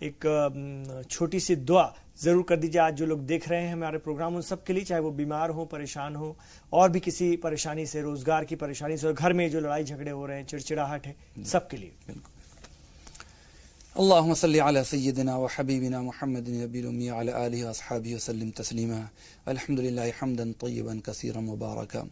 ایک چھوٹی سی دعا ضرور کر دیجیے. آج جو لوگ دیکھ رہے ہیں ہمارے پروگرام ان سب کے لیے، چاہے وہ بیمار ہوں، پریشان ہوں، اور بھی کسی پریشانی سے، روزگار کی پریشانی سے، اور گھر میں جو لڑائی جھگڑے ہو رہے ہیں، چڑچڑاہٹ ہے، سب کے لیے. اللهم صل على سيدنا وحبيبنا محمد النبي الأمي وعلى آله وأصحابه وسلم تسليما. الحمد لله حمدا طيبا كثيرا مباركا.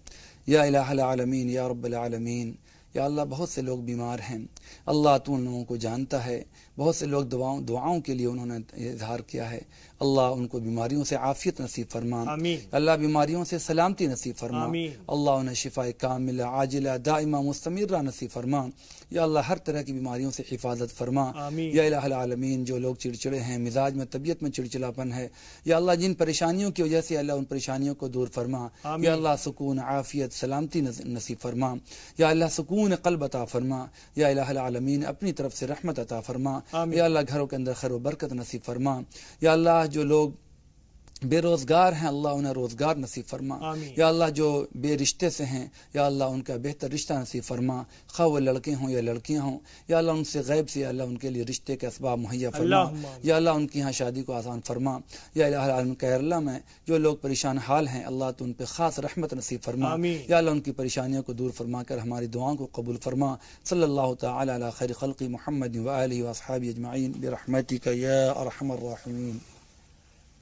يا إله العالمين يا رب العالمين. یا اللہ بہت سے لوگ بیمار ہیں، اللہ تو ان لوگوں کو جانتا ہے. بہت سے لوگ دعاؤں کے لیے انہوں نے اظہار کیا ہے. اللہ ان کو بیماریوں سے عافیت نصیب فرما. آمین. اللہ بیماریوں سے سلامتی نصیب فرما. آمین. اللہ انہیں شفاء کاملہ عاجلہ دائمہ مستمرہ نصیب فرما. یا اللہ ہر طرح کی بیماریوں سے حفاظت فرما. آمین. یا الہ العالمین جو لوگ چڑچڑے ہیں، مزاج میں طبیعت میں چڑچڑاپن ہے، یا اللہ جن پریشانیوں کی وجہ سے اللہ ان پریشانیوں کو دور فرما. آمین. یا اللہ سکون عافیت سلامتی نصیب فرما. یا اللہ سکون قلب عطا فرما. یا الہ العالمین اپنی طرف سے رحمت عطا فرما. آمین. یا اللہ گھروں کے اندر خیر و برکت نصیب فرما. یا اللہ جو لوگ بے روزگار ہیں اللہ انہیں روزگار نصیب فرما. آمین. یا اللہ جو بے رشتے سے ہیں یا اللہ ان کا بہتر رشتہ نصیب فرما، خواہ وہ لڑکے ہوں یا لڑکیاں ہوں. یا اللہ ان سے غیب سے یا اللہ ان کے لیے رشتے کے اسباب مہیا فرما. یا اللہ ان کی یہاں شادی کو آسان فرما. یا الہ العالمین کیرلا میں جو لوگ پریشان حال ہیں اللہ تو ان پہ خاص رحمت نصیب فرما. آمین. یا اللہ ان کی پریشانیوں کو دور فرما کر ہماری دعاؤں کو قبول فرما. صلی اللہ تعالی علی خیر خلق محمد وآلہ واصحابہ اجمعین برحمتک یا ارحم الراحمین.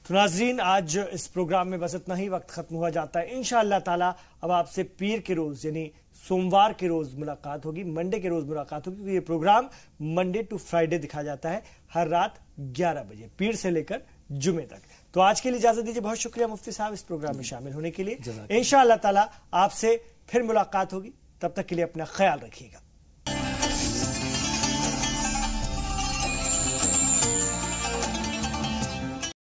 تو ناظرین آج اس پروگرام میں بس اتنا ہی، وقت ختم ہوا جاتا ہے. انشاءاللہ تعالی اب آپ سے پیر کے روز یعنی سوموار کے روز ملاقات ہوگی، منڈے کے روز ملاقات ہوگی، کیونکہ یہ پروگرام منڈے ٹو فرائیڈے دکھا جاتا ہے ہر رات 11 بجے، پیر سے لے کر جمعے تک. تو آج کے لیے اجازت دیجیے. بہت شکریہ مفتی صاحب اس پروگرام میں شامل ہونے کے لیے. انشاءاللہ تعالی آپ سے پھر ملاقات ہوگی. تب تک کے لیے اپنا خیال رکھیے گا.